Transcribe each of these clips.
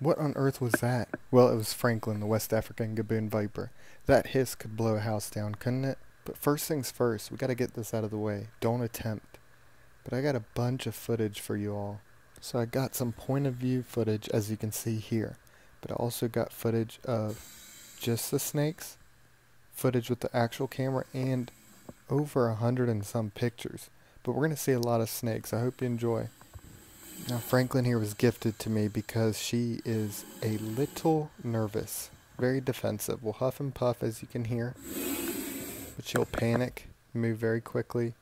What on earth was that? Well, it was Franklin, the West African gaboon viper. That hiss could blow a house down, couldn't it? But first things first, we gotta get this out of the way. Don't attempt. But I got a bunch of footage for you all. So I got some point of view footage, as you can see here. But I also got footage of just the snakes, footage with the actual camera, and over 100 and some pictures. But we're gonna see a lot of snakes. I hope you enjoy. Now Franklin here was gifted to me because she is a little nervous, very defensive, will huff and puff as you can hear, but she'll panic, move very quickly.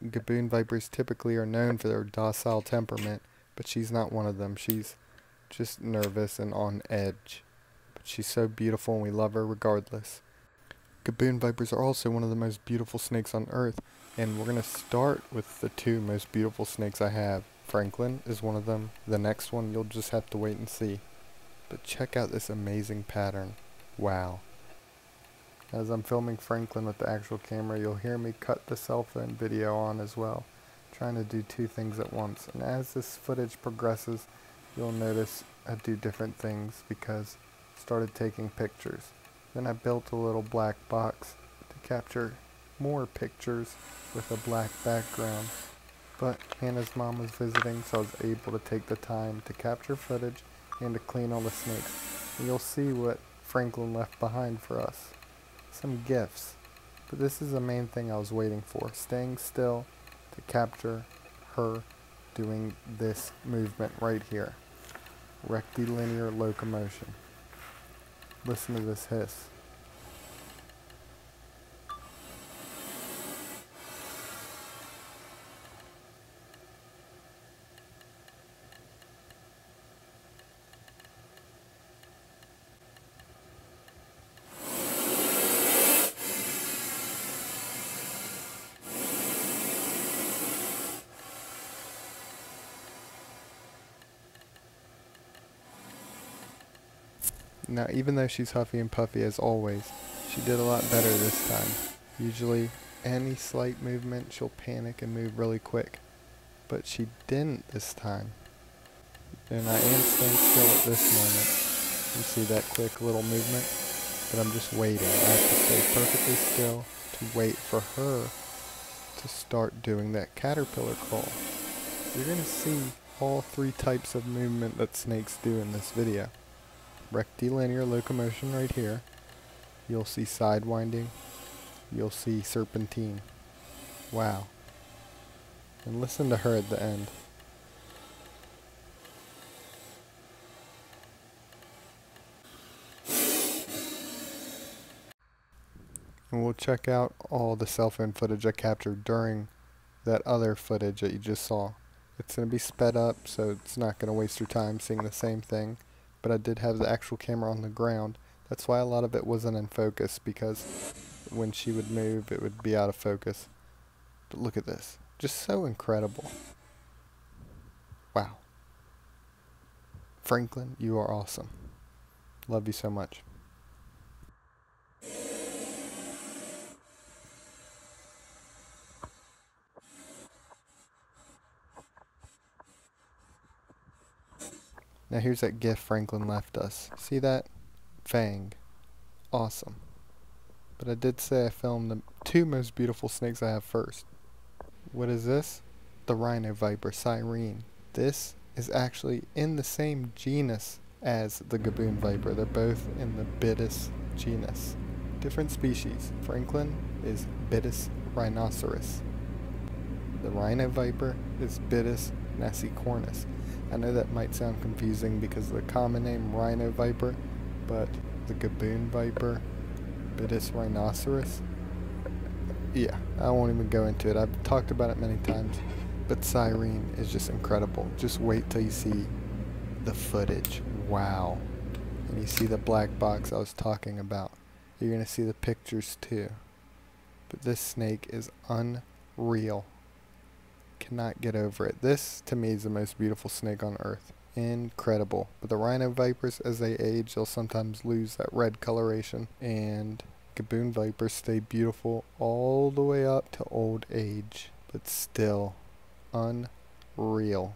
Gaboon vipers typically are known for their docile temperament, but she's not one of them. She's just nervous and on edge, but she's so beautiful and we love her regardless. Gaboon vipers are also one of the most beautiful snakes on earth, and we're going to start with the two most beautiful snakes I have. Franklin is one of them. The next one you'll just have to wait and see. But check out this amazing pattern. Wow. As I'm filming Franklin with the actual camera, you'll hear me cut the cell phone video on as well, trying to do two things at once. And as this footage progresses, you'll notice I do different things because I started taking pictures. Then I built a little black box to capture more pictures with a black background. But Hannah's mom was visiting, so I was able to take the time to capture footage and to clean all the snakes. And you'll see what Franklin left behind for us. Some gifts. But this is the main thing I was waiting for. Staying still to capture her doing this movement right here. Rectilinear locomotion. Listen to this hiss. Now, even though she's huffy and puffy as always, she did a lot better this time. Usually, any slight movement, she'll panic and move really quick. But she didn't this time. And I am staying still at this moment. You see that quick little movement? But I'm just waiting. I have to stay perfectly still to wait for her to start doing that caterpillar crawl. You're going to see all three types of movement that snakes do in this video. Rectilinear locomotion right here. You'll see sidewinding. You'll see serpentine. Wow. And listen to her at the end. And we'll check out all the cell phone footage I captured during that other footage that you just saw. It's going to be sped up, so it's not going to waste your time seeing the same thing. But I did have the actual camera on the ground. That's why a lot of it wasn't in focus, because when she would move, it would be out of focus. But look at this. Just so incredible. Wow. Franklin, you are awesome. Love you so much. Now here's that gift Franklin left us. See that? Fang. Awesome. But I did say I filmed the two most beautiful snakes I have first. What is this? The rhino viper, Cyrene. This is actually in the same genus as the gaboon viper. They're both in the Bitis genus. Different species. Franklin is Bitis rhinoceros. The rhino viper is Bitis nasicornis. I know that might sound confusing because of the common name rhino viper, but the gaboon viper, Bitis rhinoceros, yeah, I won't even go into it. I've talked about it many times, but Cyrene is just incredible. Just wait till you see the footage. Wow. And you see the black box I was talking about. You're going to see the pictures too. But this snake is unreal. Cannot get over it. This to me is the most beautiful snake on earth. Incredible. But the rhino vipers, as they age, they'll sometimes lose that red coloration, and gaboon vipers stay beautiful all the way up to old age, but still unreal.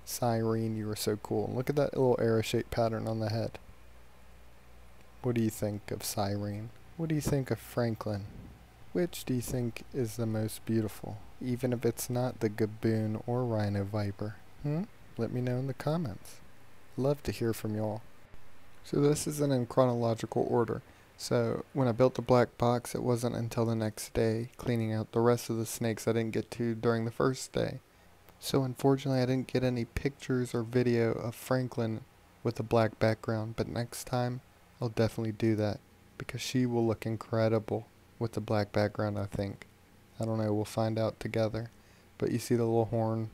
Cyrene, you were so cool. Look at that little arrow-shaped pattern on the head. What do you think of Cyrene? What do you think of Franklin? Which do you think is the most beautiful, even if it's not the gaboon or rhino viper? Let me know in the comments. Love to hear from y'all. So this isn't in chronological order. So when I built the black box, it wasn't until the next day, cleaning out the rest of the snakes I didn't get to during the first day. So unfortunately I didn't get any pictures or video of Franklin with a black background, but next time I'll definitely do that, because she will look incredible with the black background, I think. I don't know, we'll find out together. But you see the little horn,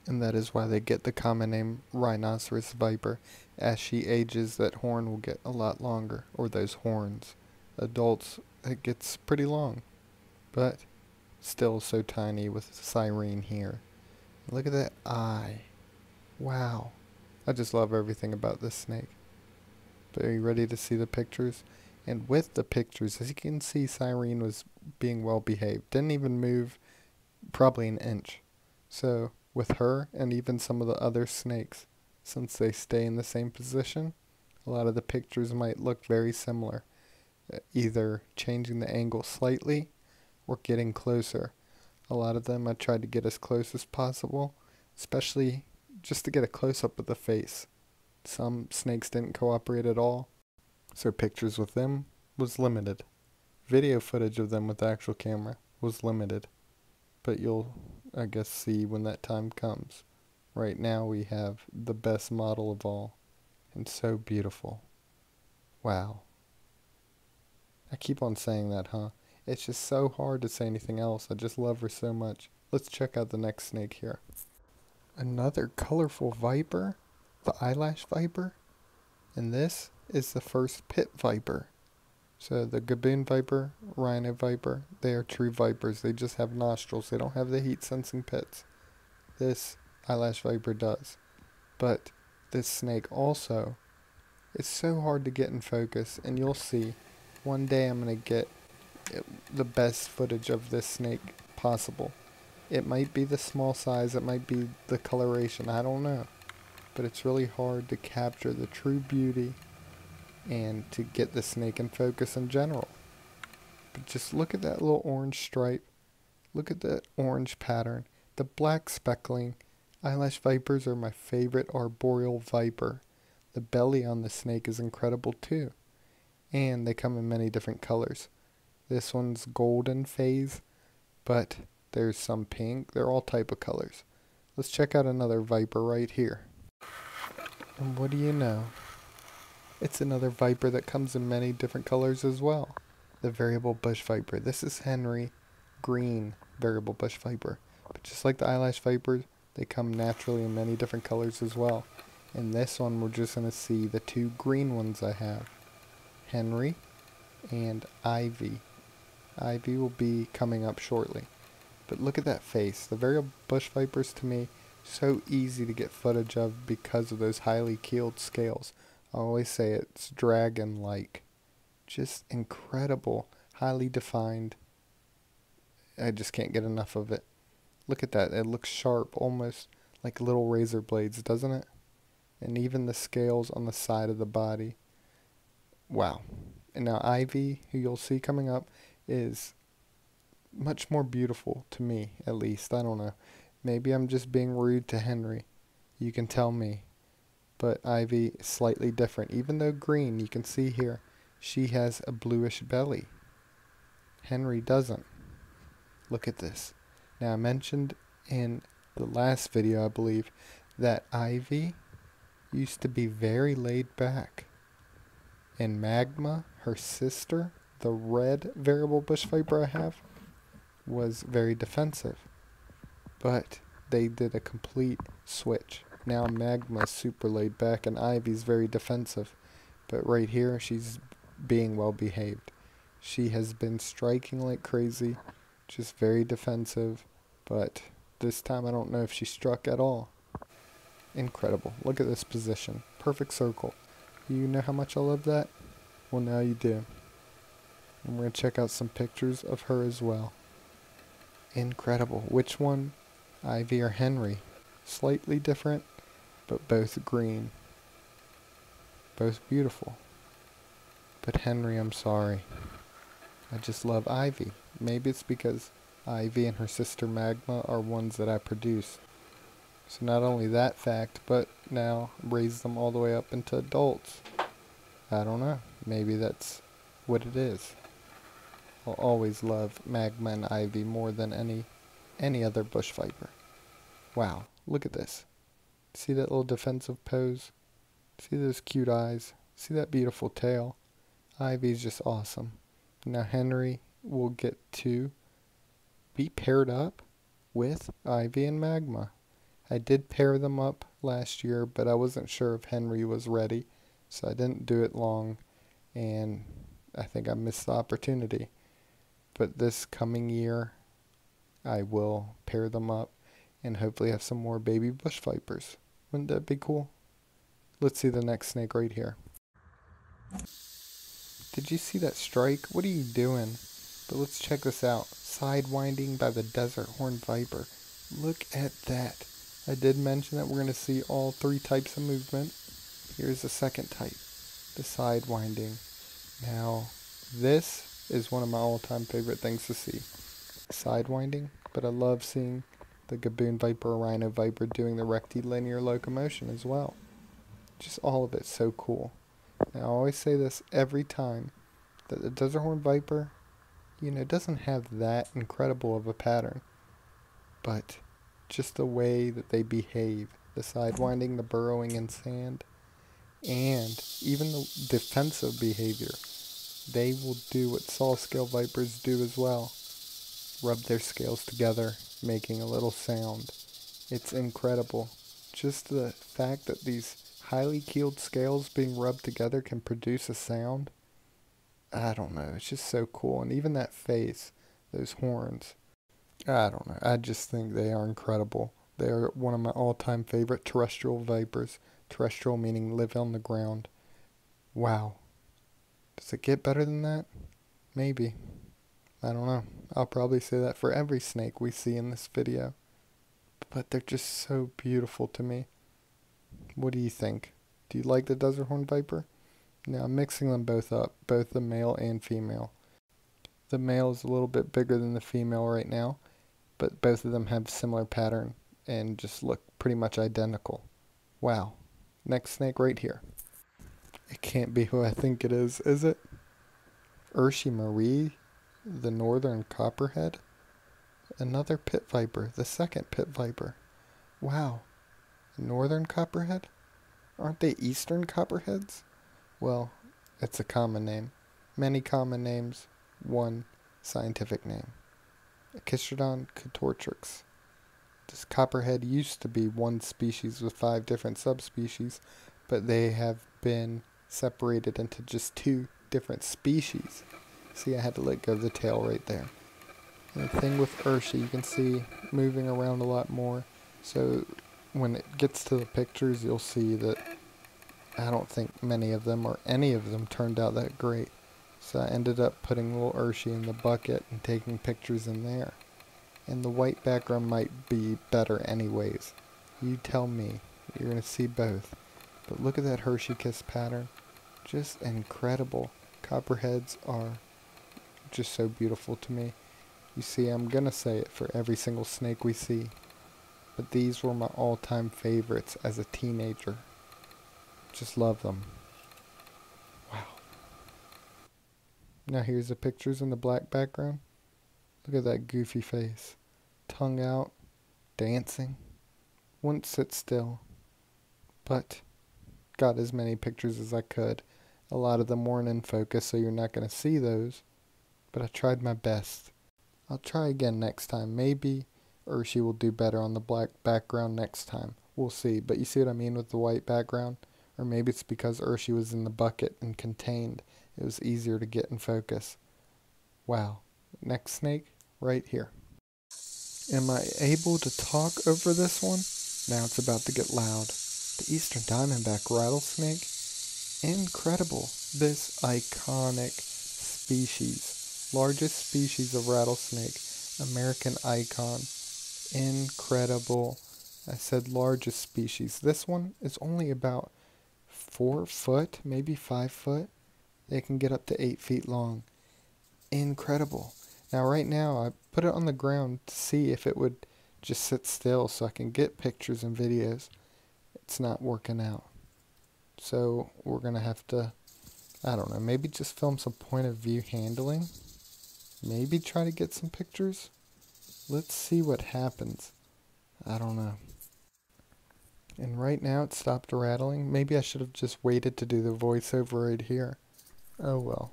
and that is why they get the common name rhinoceros viper. As she ages, that horn will get a lot longer, or those horns. Adults, it gets pretty long, but still so tiny with Cyrene here. Look at that eye. Wow. I just love everything about this snake. But are you ready to see the pictures? And with the pictures, as you can see, Cyrene was being well behaved. Didn't even move probably an inch. So with her and even some of the other snakes, since they stay in the same position, a lot of the pictures might look very similar. Either changing the angle slightly or getting closer. A lot of them I tried to get as close as possible, especially just to get a close-up of the face. Some snakes didn't cooperate at all, so pictures with them was limited. Video footage of them with the actual camera was limited, but you'll, I guess, see when that time comes. Right now we have the best model of all, and so beautiful. Wow. I keep on saying that, huh? It's just so hard to say anything else. I just love her so much. Let's check out the next snake here. Another colorful viper, the eyelash viper, and this is the first pit viper. So the gaboon viper, rhino viper, they are true vipers. They just have nostrils. They don't have the heat sensing pits. This eyelash viper does. But this snake also, it's so hard to get in focus, and you'll see. One day I'm going to get the best footage of this snake possible. It might be the small size, it might be the coloration, I don't know. But it's really hard to capture the true beauty and to get the snake in focus in general. But just look at that little orange stripe. Look at the orange pattern. The black speckling. Eyelash vipers are my favorite arboreal viper. The belly on the snake is incredible too. And they come in many different colors. This one's golden phase, but there's some pink. They're all type of colors. Let's check out another viper right here. And what do you know? It's another viper that comes in many different colors as well. The variable bush viper. This is Henry green variable bush viper. But just like the eyelash vipers, they come naturally in many different colors as well. In this one, we're just going to see the two green ones I have. Henry and Ivy. Ivy will be coming up shortly. But look at that face. The variable bush vipers, to me, so easy to get footage of because of those highly keeled scales. I always say it's dragon-like. Just incredible, highly defined. I just can't get enough of it. Look at that. It looks sharp, almost like little razor blades, doesn't it? And even the scales on the side of the body. Wow. And now Ivy, who you'll see coming up, is much more beautiful to me, at least. I don't know. Maybe I'm just being rude to Henry. You can tell me. But Ivy is slightly different. Even though green, you can see here, she has a bluish belly. Henry doesn't. Look at this. Now I mentioned in the last video, I believe, that Ivy used to be very laid back. And Magma, her sister, the red variable bush viper I have, was very defensive. But they did a complete switch. Now Magma's super laid back and Ivy's very defensive. But right here, she's being well behaved. She has been striking like crazy, just very defensive. But this time I don't know if she struck at all. Incredible. Look at this position. Perfect circle. You know how much I love that? Well, now you do. And we're going to check out some pictures of her as well. Incredible. Which one? Ivy or Henry? Slightly different, but both green. Both beautiful. But Henry, I'm sorry. I just love Ivy. Maybe it's because Ivy and her sister Magma are ones that I produce. So not only that fact, but now raise them all the way up into adults. I don't know. Maybe that's what it is. I'll always love Magma and Ivy more than any other bush viper. Wow, look at this. See that little defensive pose? See those cute eyes? See that beautiful tail? Ivy's just awesome. Now Henry will get to be paired up with Ivy and Magma. I did pair them up last year, but I wasn't sure if Henry was ready, so I didn't do it long, and I think I missed the opportunity. But this coming year, I will pair them up and hopefully have some more baby bush vipers. Wouldn't that be cool? Let's see the next snake right here. Did you see that strike? What are you doing? But let's check this out. Sidewinding by the desert horned viper. Look at that. I did mention that we're going to see all three types of movement. Here's the second type, the sidewinding. Now, this is one of my all-time favorite things to see. Sidewinding, but I love seeing the gaboon viper or rhino viper doing the rectilinear locomotion as well. Just all of it so cool. And I always say this every time, that the desert horned viper, doesn't have that incredible of a pattern. But just the way that they behave, the sidewinding, the burrowing in sand, and even the defensive behavior, they will do what saw scale vipers do as well. Rub their scales together, making a little sound. It's incredible. Just the fact that these highly keeled scales being rubbed together can produce a sound. I don't know, it's just so cool. And even that face, those horns, I don't know, I just think they are incredible. They are one of my all-time favorite terrestrial vipers. Terrestrial meaning live on the ground. Wow. Does it get better than that? Maybe. I don't know. I'll probably say that for every snake we see in this video. But they're just so beautiful to me. What do you think? Do you like the desert horned viper? Now I'm mixing them both up, both the male and female. The male is a little bit bigger than the female right now, but both of them have similar pattern and just look pretty much identical. Wow. Next snake right here. It can't be who I think it is it? Urshi Marie, the northern copperhead? Another pit viper, the second pit viper. Wow. Northern copperhead? Aren't they eastern copperheads? Well, it's a common name. Many common names, one scientific name. Echistrodon catortrix. This copperhead used to be one species with 5 different subspecies, but they have been separated into just 2 different species. See, I had to let go of the tail right there. And the thing with Urshi, you can see moving around a lot more. So when it gets to the pictures, you'll see that I don't think many of them or any of them turned out that great. So I ended up putting little Urshi in the bucket and taking pictures in there. And the white background might be better anyways. You tell me. You're going to see both. But look at that Hershey Kiss pattern. Just incredible. Copperheads are just so beautiful to me. You see, I'm going to say it for every single snake we see. But these were my all-time favorites as a teenager. Just love them. Wow. Now here's the pictures in the black background. Look at that goofy face. Tongue out. Dancing. Wouldn't sit still. But got as many pictures as I could. A lot of them weren't in focus, so you're not going to see those. But I tried my best. I'll try again next time. Maybe Urshi will do better on the black background next time. We'll see. But you see what I mean with the white background? Or maybe it's because Urshi was in the bucket and contained. It was easier to get in focus. Wow. Next snake, right here. Am I able to talk over this one? Now it's about to get loud. The eastern diamondback rattlesnake. Incredible. This iconic species. Largest species of rattlesnake. American icon. Incredible. I said largest species. This one is only about 4 foot, maybe 5 foot. They can get up to 8 feet long. Incredible. Now right now I put it on the ground to see if it would just sit still so I can get pictures and videos. It's not working out. So we're going to have to, I don't know, maybe just film some point of view handling. Maybe try to get some pictures. Let's see what happens. I don't know. And right now it stopped rattling. Maybe I should have just waited to do the voiceover right here. Oh well.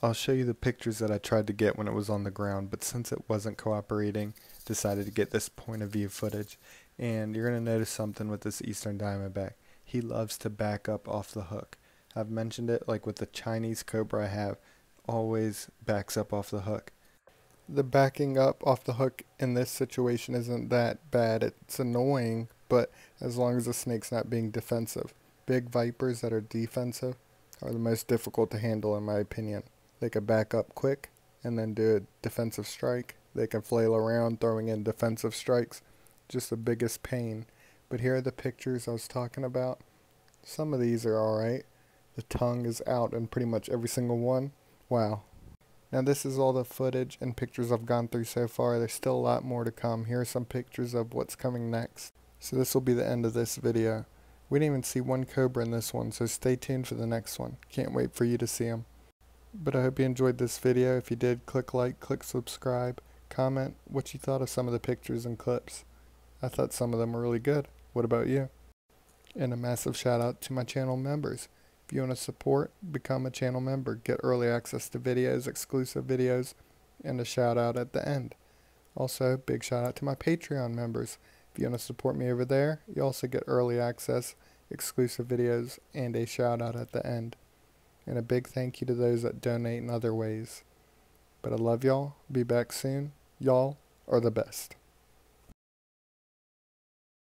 I'll show you the pictures that I tried to get when it was on the ground, but since it wasn't cooperating, decided to get this point of view footage. And you're going to notice something with this eastern diamondback. He loves to back up off the hook. I've mentioned it, like with the Chinese cobra I have, always backs up off the hook. The backing up off the hook in this situation isn't that bad. It's annoying, but as long as the snake's not being defensive. Big vipers that are defensive are the most difficult to handle in my opinion. They can back up quick and then do a defensive strike. They can flail around throwing in defensive strikes. Just the biggest pain. But here are the pictures I was talking about. Some of these are alright. The tongue is out in pretty much every single one. Wow. Now this is all the footage and pictures I've gone through so far. There's still a lot more to come. Here are some pictures of what's coming next. So this will be the end of this video. We didn't even see one cobra in this one, so stay tuned for the next one. Can't wait for you to see them. But I hope you enjoyed this video. If you did, click like, click subscribe, comment what you thought of some of the pictures and clips. I thought some of them were really good. What about you? And a massive shout out to my channel members. If you want to support, become a channel member. Get early access to videos, exclusive videos, and a shout out at the end. Also, big shout out to my Patreon members. If you want to support me over there, you also get early access, exclusive videos, and a shout out at the end. And a big thank you to those that donate in other ways. But I love y'all. Be back soon. Y'all are the best.